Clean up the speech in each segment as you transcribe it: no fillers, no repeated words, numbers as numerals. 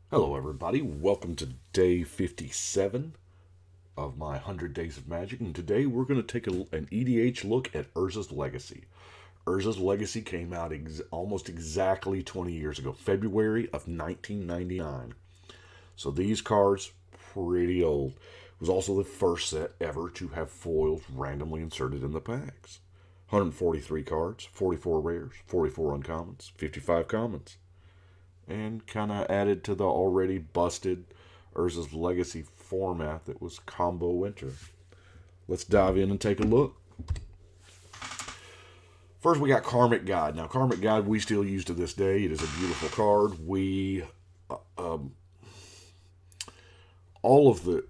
Hello, everybody. Welcome to day 57 of my 100 Days of Magic. And today we're going to take an EDH look at Urza's Legacy. Urza's Legacy came out almost exactly 20 years ago, February of 1999. So these cards, pretty old. It was also the first set ever to have foils randomly inserted in the packs. 143 cards, 44 rares, 44 uncommons, 55 commons, and kind of added to the already busted Urza's Legacy format that was Combo Winter. Let's dive in and take a look. First, we got Karmic Guide. Now, Karmic Guide we still use to this day. It is a beautiful card.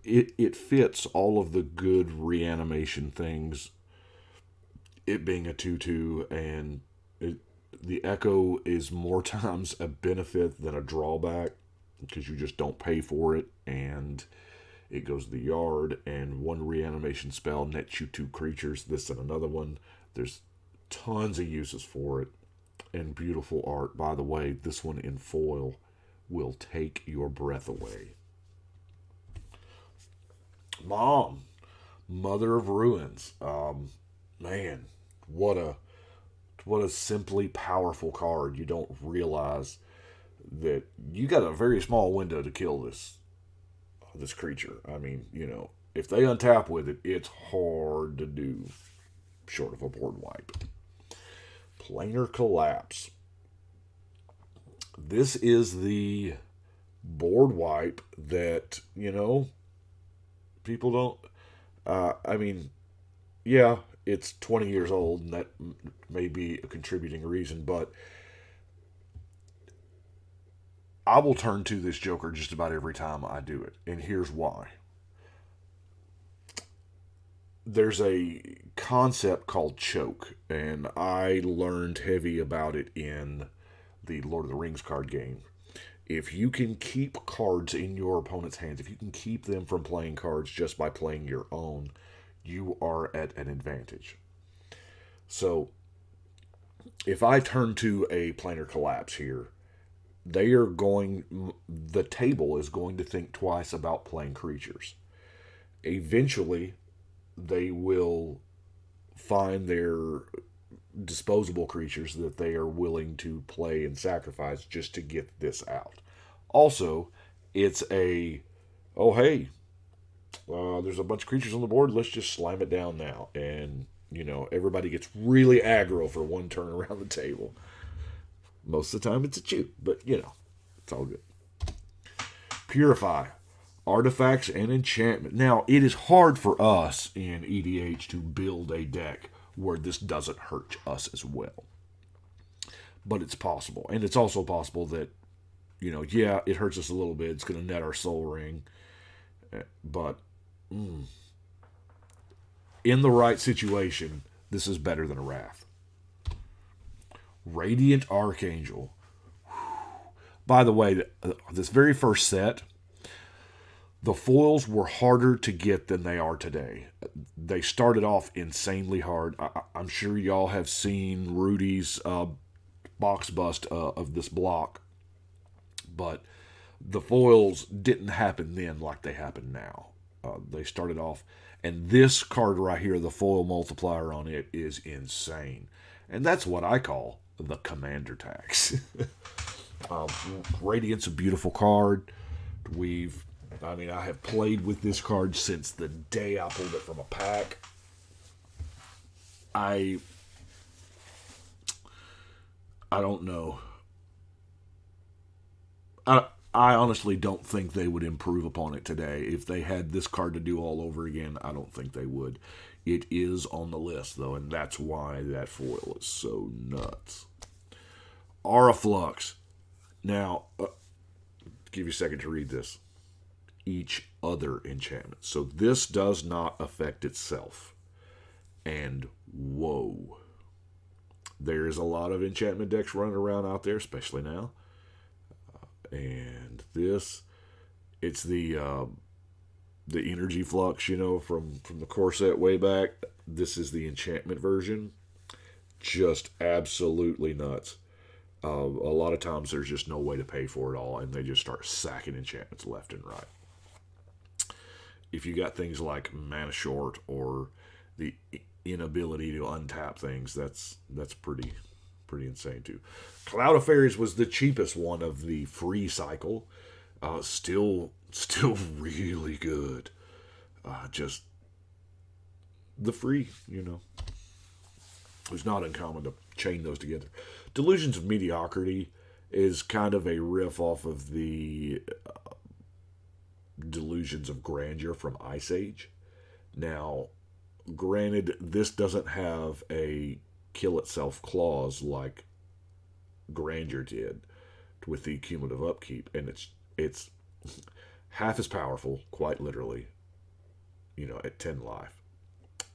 It fits all of the good reanimation things. It being a 2/2 and the Echo is more times a benefit than a drawback because you just don't pay for it, and it goes to the yard, and one reanimation spell nets you two creatures, this and another one. There's tons of uses for it, and beautiful art. By the way, this one in foil will take your breath away. Mom, Mother of Ruins. Man, what a simply powerful card. You don't realize that you got a very small window to kill this creature. I mean, if they untap with it, it's hard to do, short of a board wipe. Planar Collapse. This is the board wipe that, people don't. I mean, yeah, it's 20 years old, and that may be a contributing reason, but I will turn to this Joker just about every time I do it, and here's why. There's a concept called choke, and I learned heavy about it in the Lord of the Rings card game. If you can keep cards in your opponent's hands, if you can keep them from playing cards just by playing your own, you are at an advantage. So, if I turn to a planar collapse here, the table is going to think twice about playing creatures. Eventually, they will find their disposable creatures that they are willing to play and sacrifice just to get this out. Also, it's oh hey, there's a bunch of creatures on the board. Let's just slam it down now, and everybody gets really aggro for one turn around the table. Most of the time, it's a chew, but it's all good. Purify. Artifacts and enchantment. Now, it is hard for us in EDH to build a deck where this doesn't hurt us as well. But it's possible. And it's also possible that, yeah, it hurts us a little bit. It's going to net our soul ring. But in the right situation, this is better than a Wrath. Radiant Archangel. By the way, this very first set, the foils were harder to get than they are today. They started off insanely hard. I'm sure y'all have seen Rudy's box bust of this block, but the foils didn't happen then like they happen now. They started off, and this card right here, the foil multiplier on it is insane. And that's what I call the commander tax. Radiant's a beautiful card. I have played with this card since the day I pulled it from a pack. I don't know. I honestly don't think they would improve upon it today. If they had this card to do all over again, I don't think they would. It is on the list, though, and that's why that foil is so nuts. Aura Flux. Now, give you a second to read this. Each other enchantment. So this does not affect itself. And whoa. There is a lot of enchantment decks running around out there, especially now. And this, it's the energy flux, from the core set way back. This is the enchantment version. Just absolutely nuts. A lot of times there's just no way to pay for it all, and they just start sacking enchantments left and right. If you got things like mana short or the inability to untap things, that's pretty insane too. Cloud of Fairies was the cheapest one of the free cycle. Still really good. Just the free, It was not uncommon to chain those together. Delusions of Mediocrity is kind of a riff off of the Delusions of Grandeur from Ice Age. Now, granted, this doesn't have a kill itself clause like Grandeur did with the cumulative upkeep, and it's half as powerful, quite literally, at 10 life.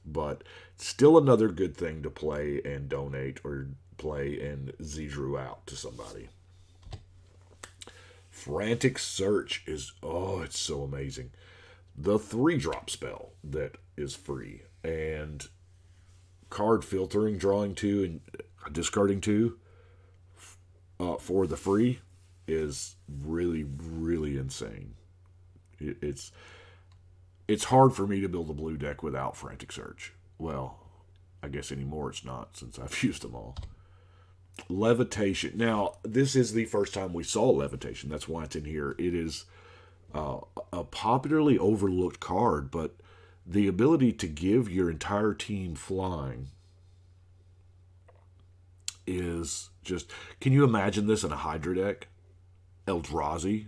But still another good thing to play and donate or play and Z-Drew out to somebody. Frantic Search is, it's so amazing. The 3-drop spell that is free, and card filtering, drawing 2 and discarding 2 for the free is really, really insane. It's hard for me to build a blue deck without Frantic Search. Well, I guess anymore it's not, since I've used them all. Levitation. Now, this is the first time we saw Levitation. That's why it's in here. It is a popularly overlooked card, but the ability to give your entire team flying is just... Can you imagine this in a Hydra deck? Eldrazi.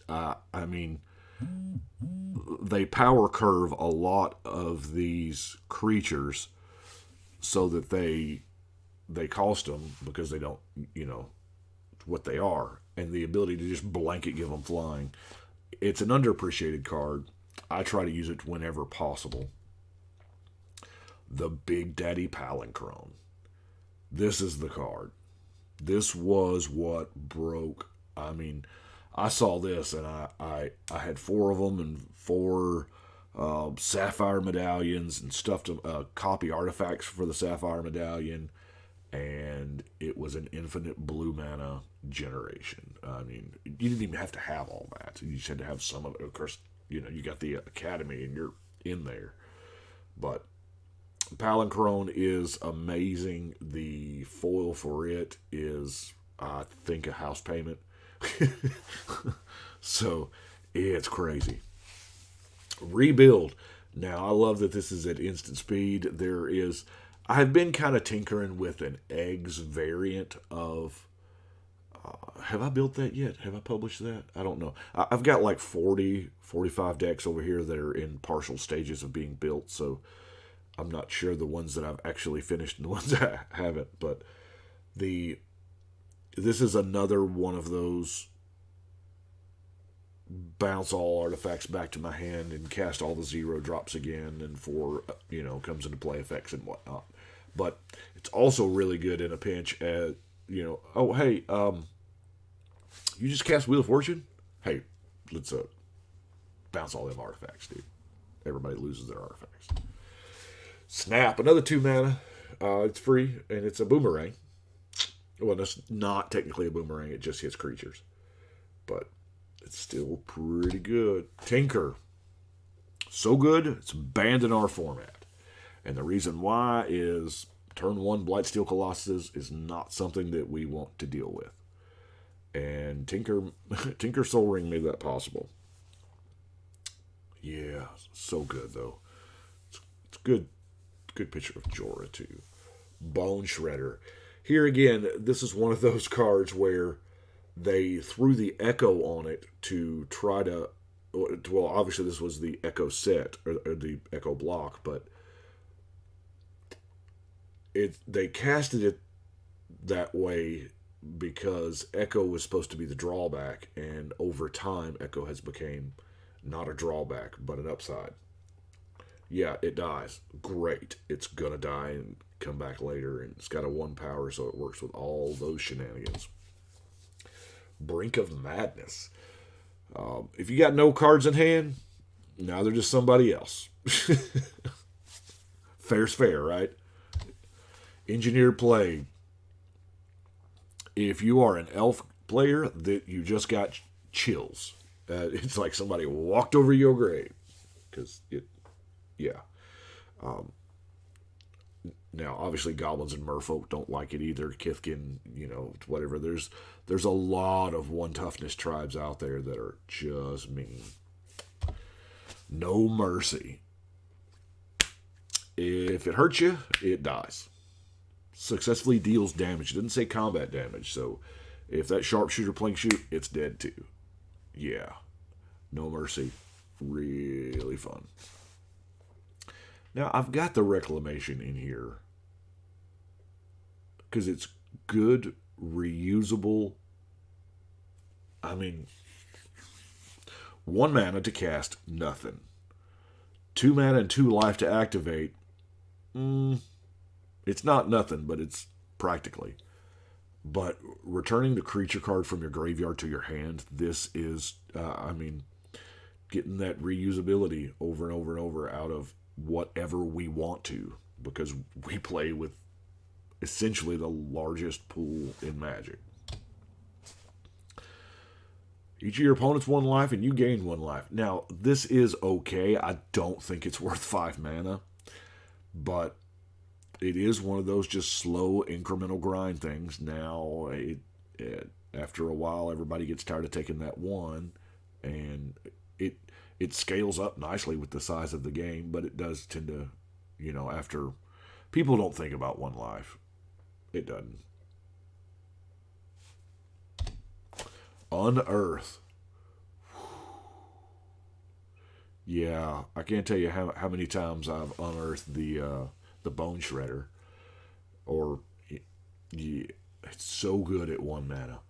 I mean, they power curve a lot of these creatures so that they cost them because they don't, what they are. And the ability to just blanket give them flying. It's an underappreciated card. I try to use it whenever possible. The Big Daddy Palancrone. This is the card. This was what broke. I mean, I saw this and I had 4 of them and 4 sapphire medallions and stuffed copy artifacts for the sapphire medallion, and it was an infinite blue mana generation. I mean, you didn't even have to have all that. You just had to have some of it. Of course, you got the Academy and you're in there. But Palancrone is amazing. The foil for it is, I think, a house payment. So it's crazy. Rebuild. Now, I love that this is at instant speed. I've been kind of tinkering with an eggs variant of, have I built that yet? Have I published that? I don't know. I've got like 45 decks over here that are in partial stages of being built, so I'm not sure the ones that I've actually finished and the ones that I haven't, but this is another one of those bounce all artifacts back to my hand and cast all the 0 drops again, and 4, comes into play effects and whatnot. But it's also really good in a pinch at, oh, hey, you just cast Wheel of Fortune? Hey, let's bounce all them artifacts, dude. Everybody loses their artifacts. Snap, another 2 mana. It's free, and it's a boomerang. Well, it's not technically a boomerang, it just hits creatures. But it's still pretty good. Tinker. So good, it's banned in our format. And the reason why is turn 1 Blightsteel Colossus is not something that we want to deal with. And Tinker Soul Ring made that possible. Yeah, so good, though. It's good. Good picture of Jorah, too. Bone Shredder. Here again, this is one of those cards where they threw the Echo on it to try to... Well, obviously this was the Echo set, or the Echo block, but they casted it that way because Echo was supposed to be the drawback, and over time, Echo has become not a drawback, but an upside. Yeah, it dies. Great. It's gonna die and come back later, and it's got a 1 power, so it works with all those shenanigans. Brink of Madness. If you got no cards in hand, now they're just somebody else. Fair's fair, right? Engineered Play. If you are an elf player, that you just got chills. It's like somebody walked over your grave. Because yeah. Now, obviously, goblins and merfolk don't like it either. Kithkin, whatever. There's a lot of one toughness tribes out there that are just mean. No mercy. If it hurts you, it dies. Successfully deals damage. It didn't say combat damage, so if that sharpshooter plinks you, it's dead too. Yeah. No mercy. Really fun. Now, I've got the reclamation in here because it's good, reusable. I mean, 1 mana to cast, nothing. 2 mana and 2 life to activate. It's not nothing, but it's practically. But returning the creature card from your graveyard to your hand, this is, getting that reusability over and over and over out of whatever we want to, because we play with essentially the largest pool in Magic. Each of your opponents 1 life and you gain 1 life. Now, this is okay. I don't think it's worth 5 mana, but it is one of those just slow incremental grind things. Now, after a while, everybody gets tired of taking that 1, and it scales up nicely with the size of the game, but it does tend to, after people don't think about 1 life. It doesn't. Unearth. Yeah, I can't tell you how many times I've unearthed the Bone Shredder. Or, yeah, it's so good at 1 mana.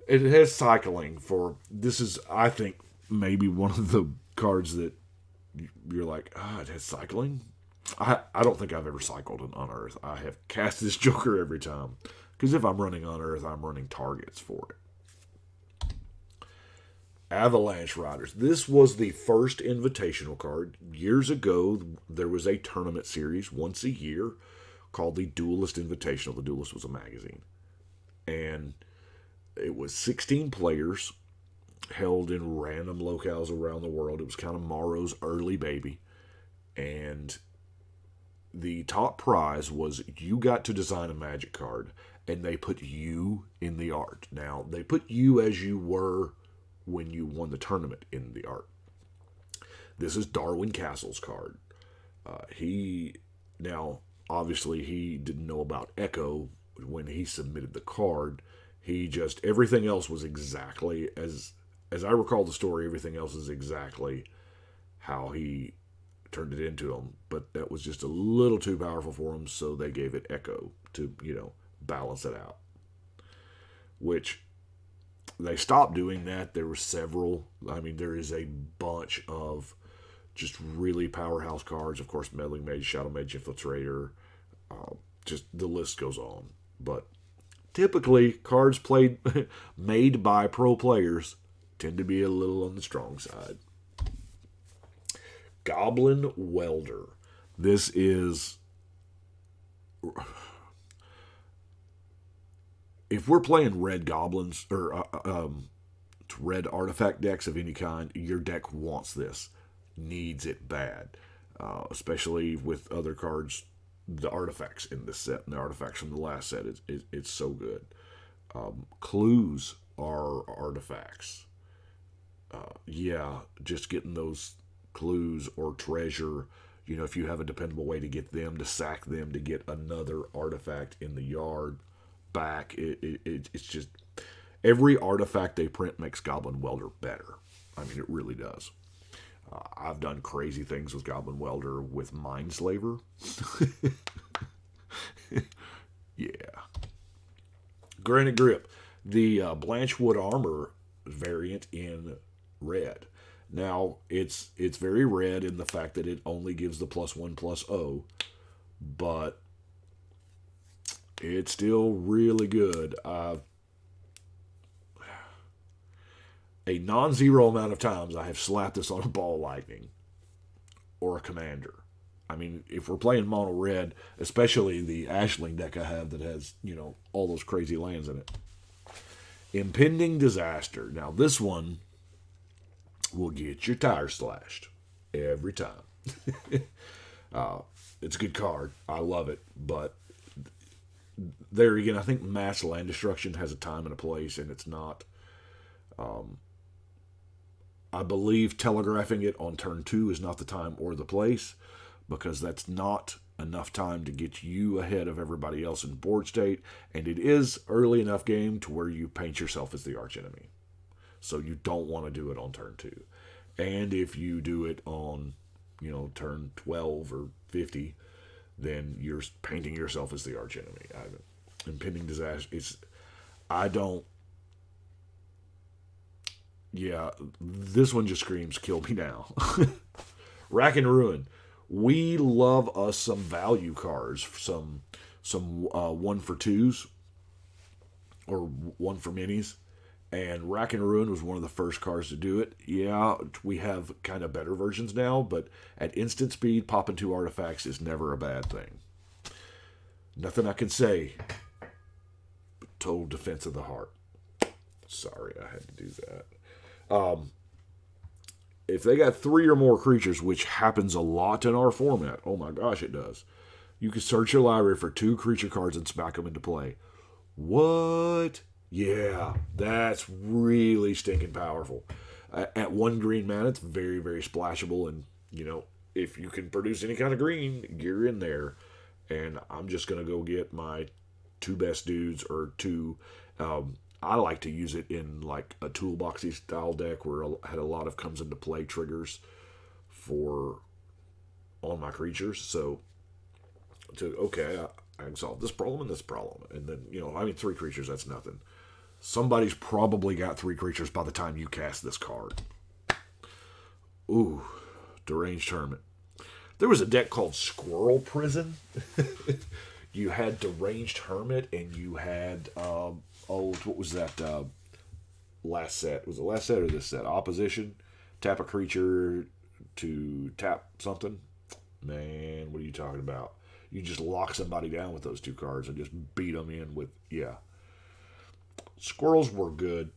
It has cycling for, this is, I think, maybe one of the cards that you're like, it has cycling? I don't think I've ever cycled an Unearth. I have cast this Joker every time. Because if I'm running Unearth, I'm running targets for it. Avalanche Riders. This was the first invitational card. Years ago, there was a tournament series once a year called the Duelist Invitational. The Duelist was a magazine. And it was 16 players held in random locales around the world. It was kind of Morrow's early baby. And the top prize was you got to design a Magic card, and they put you in the art. Now, they put you as you were when you won the tournament in the art. This is Darwin Castle's card. Now, obviously, he didn't know about Echo when he submitted the card. Everything else was exactly, as I recall the story, everything else is exactly how he turned it into him. But that was just a little too powerful for him, so they gave it Echo to, balance it out. Which, they stopped doing that. There were several. There is a bunch of just really powerhouse cards. Of course, Meddling Mage, Shadow Mage, Infiltrator. Just the list goes on. But typically, cards made by pro players tend to be a little on the strong side. Goblin Welder. This is, if we're playing red goblins or red artifact decks of any kind, your deck wants this, needs it bad, especially with other cards, the artifacts in this set and the artifacts from the last set. It's so good. Clues are artifacts. Just getting those clues or treasure. If you have a dependable way to get them, to sack them, to get another artifact in the yard back, it's just, every artifact they print makes Goblin Welder better. It really does. I've done crazy things with Goblin Welder with Mindslaver. Yeah. Granite Grip. The Blanchwood Armor variant in red. Now, it's very red in the fact that it only gives the +1/+0, but it's still really good. A non-zero amount of times I have slapped this on a Ball Lightning or a Commander. I mean, if we're playing mono red, especially the Ashling deck I have that has, all those crazy lands in it. Impending Disaster. Now, this one will get your tires slashed every time. It's a good card. I love it. But there again, I think mass land destruction has a time and a place, and it's not. I believe telegraphing it on turn 2 is not the time or the place, because that's not enough time to get you ahead of everybody else in board state, and it is early enough game to where you paint yourself as the archenemy. So you don't want to do it on turn 2. And if you do it on, turn 12 or 50, then you're painting yourself as the archenemy. Impending Disaster. Yeah, this one just screams, kill me now. Rack and Ruin. We love us some value cards, some 1 for 2s, or 1 for minis. And Rack and Ruin was one of the first cards to do it. Yeah, we have kind of better versions now, but at instant speed, popping 2 artifacts is never a bad thing. Nothing I can say. Total defense of the heart. Sorry, I had to do that. If they got 3 or more creatures, which happens a lot in our format, oh my gosh, it does. You can search your library for 2 creature cards and smack them into play. What? Yeah, that's really stinking powerful. At 1 green mana, it's very, very splashable, and if you can produce any kind of green, you're in there. And I'm just gonna go get my 2 best dudes, or 2. I like to use it in like a toolboxy style deck where I had a lot of comes into play triggers for on my creatures. So, I can solve this problem and this problem, and then 3 creatures, that's nothing. Somebody's probably got 3 creatures by the time you cast this card. Ooh, Deranged Hermit. There was a deck called Squirrel Prison. You had Deranged Hermit, and you had what was that last set? Was it last set or this set? Opposition. Tap a creature to tap something. Man, what are you talking about? You just lock somebody down with those 2 cards and just beat them in with, yeah. Squirrels were good.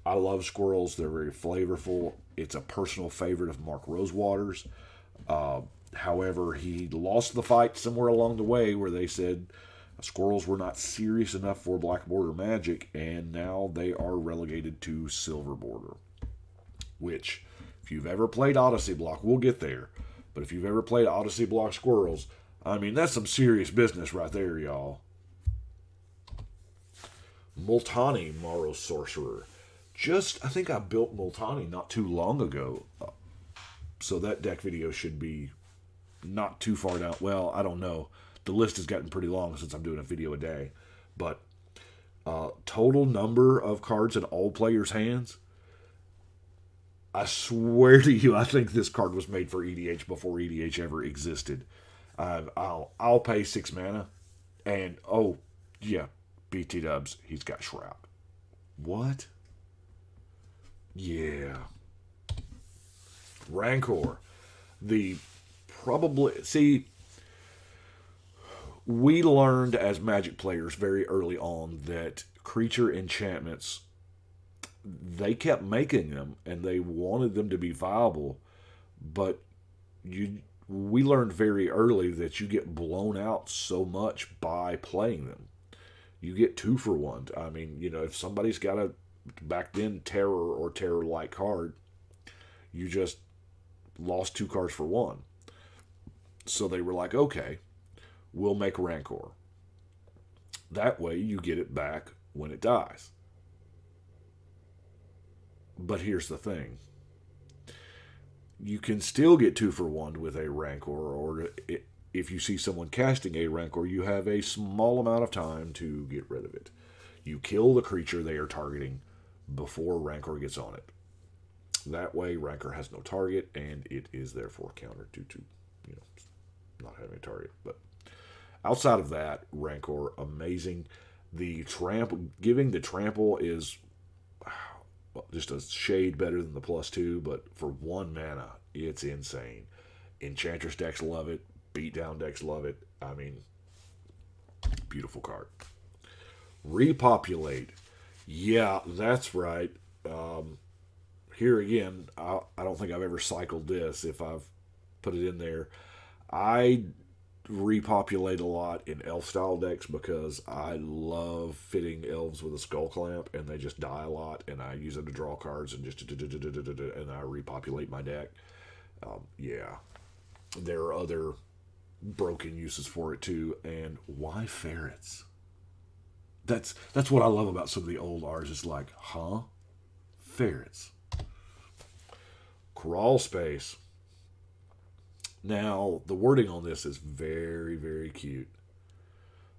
I love squirrels. They're very flavorful. It's a personal favorite of Mark Rosewater's. However, he lost the fight somewhere along the way where they said squirrels were not serious enough for Black Border Magic, and now they are relegated to Silver Border. Which, if you've ever played Odyssey Block, we'll get there, but if you've ever played Odyssey Block Squirrels, I mean, that's some serious business right there, y'all. Multani Morrow Sorcerer. I think I built Multani not too long ago, so that deck video should be not too far down. Well, I don't know. The list has gotten pretty long since I'm doing a video a day. But total number of cards in all players' hands, I swear to you, I think this card was made for EDH before EDH ever existed. I'll pay 6 mana, and BT Dubs, he's got Shroud. What? Yeah. Rancor. We learned as Magic players very early on that creature enchantments, they kept making them and they wanted them to be viable, but we learned very early that you get blown out so much by playing them. You get 2 for 1. I mean, if somebody's got a, back then, terror or terror-like card, you just lost 2 cards for 1. So they were like, okay, we'll make Rancor. That way you get it back when it dies. But here's the thing. You can still get 2 for 1 with a Rancor, or if you see someone casting a Rancor, you have a small amount of time to get rid of it. You kill the creature they are targeting before Rancor gets on it. That way, Rancor has no target, and it is therefore countered due to not having a target. But outside of that, Rancor, amazing. Giving the trample is just a shade better than the +2, but for 1 mana, it's insane. Enchantress decks love it. beatdown decks love it. I mean, beautiful card. Repopulate. Yeah, that's right. Here again, I don't think I've ever cycled this if I've put it in there. I repopulate a lot in elf style decks because I love fitting elves with a skull clamp and they just die a lot, and I use them to draw cards and just and I repopulate my deck. Yeah, there are other broken uses for it too. And why ferrets? That's what I love about some of the old R's. It's like, huh? Ferrets. Crawl space. Now, the wording on this is very, very cute.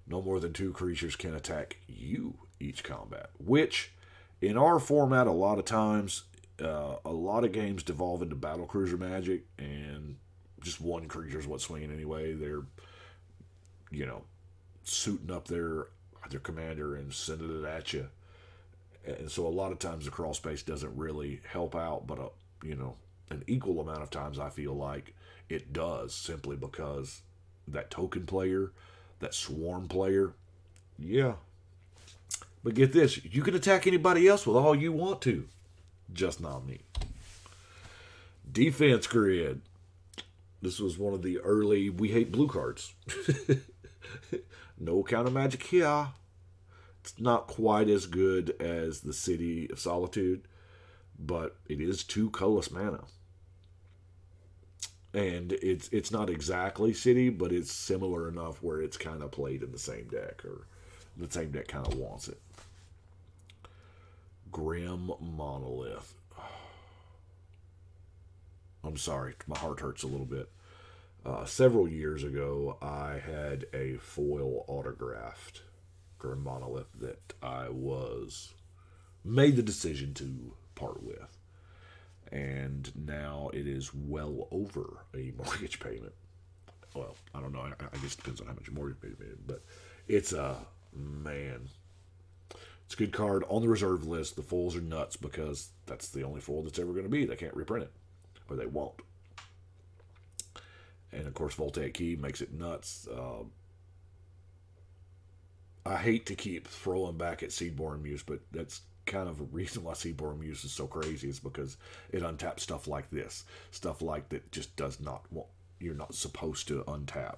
No more than 2 creatures can attack you each combat, which in our format, a lot of times, a lot of games devolve into battle cruiser magic, and just one creature is what's swinging anyway. They're, suiting up their commander and sending it at you. And so a lot of times the crawl space doesn't really help out, but, an equal amount of times I feel like it does, simply because that token player, that swarm player, yeah. But get this, you can attack anybody else with all you want to, just not me. Defense grid. This was one of the early we hate blue cards. No counter magic here. It's not quite as good as the City of Solitude, but it is 2 colorless mana. And it's not exactly City, but it's similar enough where it's kind of played in the same deck, or the same deck kind of wants it. Grim Monolith. I'm sorry, my heart hurts a little bit. Several years ago, I had a foil autographed Grim Monolith that I made the decision to part with. And now it is well over a mortgage payment. Well, I don't know. I guess it depends on how much your mortgage payment is. But it's man. It's a good card on the reserve list. The foils are nuts because that's the only foil that's ever going to be. They can't reprint it. Or they won't. And, of course, Voltaic Key makes it nuts. I hate to keep throwing back at Seedborn Muse, but that's kind of a reason why Seedborn Muse is so crazy, is because it untaps stuff like this. Stuff like that just does not want, you're not supposed to untap,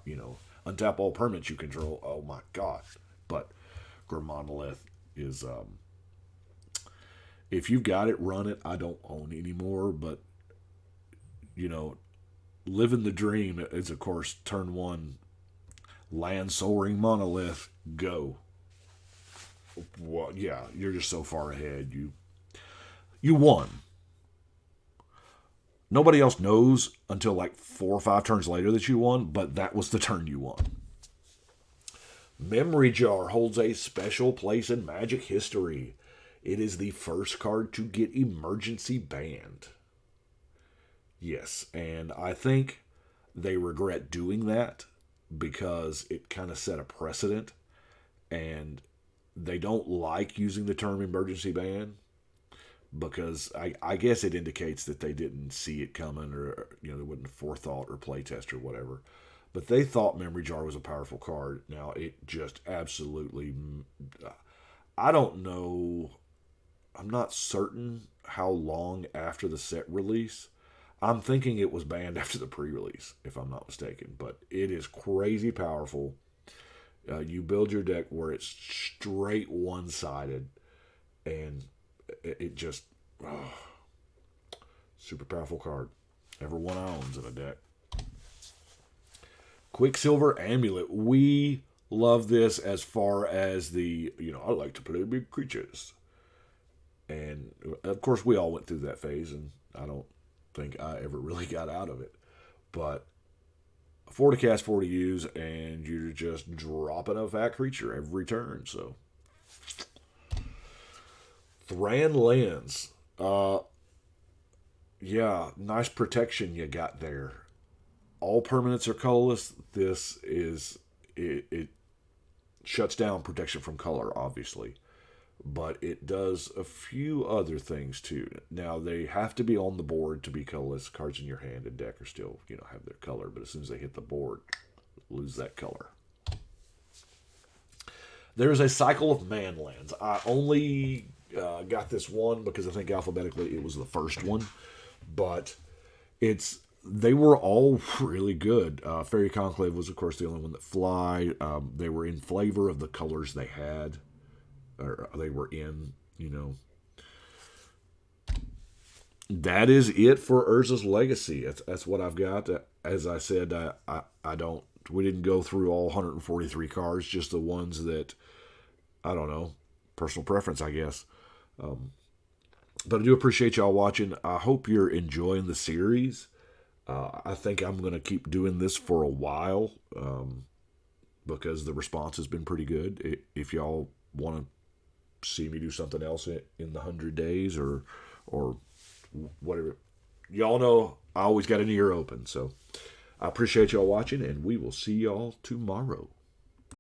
Untap all permanents you control. Oh, my God. But Grim Monolith is, if you've got it, run it. I don't own anymore, but, living the dream is, of course, turn 1, land soaring monolith, go. Well, yeah, you're just so far ahead. You won. Nobody else knows until like 4 or 5 turns later that you won, but that was the turn you won. Memory Jar holds a special place in Magic history. It is the first card to get emergency banned. Yes, and I think they regret doing that because it kind of set a precedent, and they don't like using the term emergency ban because I guess it indicates that they didn't see it coming, or there wasn't forethought or playtest or whatever. But they thought Memory Jar was a powerful card. Now it just absolutely, I don't know, I'm not certain how long after the set release. I'm thinking it was banned after the pre-release, if I'm not mistaken. But it is crazy powerful. You build your deck where it's straight one-sided, and it just, super powerful card. Everyone owns in a deck. Quicksilver Amulet. We love this as far as the, I like to play big creatures. And, of course, we all went through that phase, and I don't think I ever really got out of it. But 4 to cast, 4 to use, and you're just dropping a fat creature every turn. So, Thran Lands. Yeah, nice protection you got there. All permanents are colorless. This is, it shuts down protection from color, obviously. But it does a few other things too. Now, they have to be on the board to be colorless. Cards in your hand and deck are still, have their color. But as soon as they hit the board, lose that color. There's a Cycle of Manlands. I only got this one because I think alphabetically it was the first one, but they were all really good. Fairy Conclave was, of course, the only one that fly. They were in flavor of the colors they had, or they were in, That is it for Urza's Legacy. That's what I've got. As I said, I don't. We didn't go through all 143 cards, just the ones that, I don't know, personal preference, I guess. But I do appreciate y'all watching. I hope you're enjoying the series. I think I'm going to keep doing this for a while because the response has been pretty good. If y'all want to see me do something else in the 100 days or whatever, y'all know I always got an ear open. So I appreciate y'all watching, and we will see y'all tomorrow.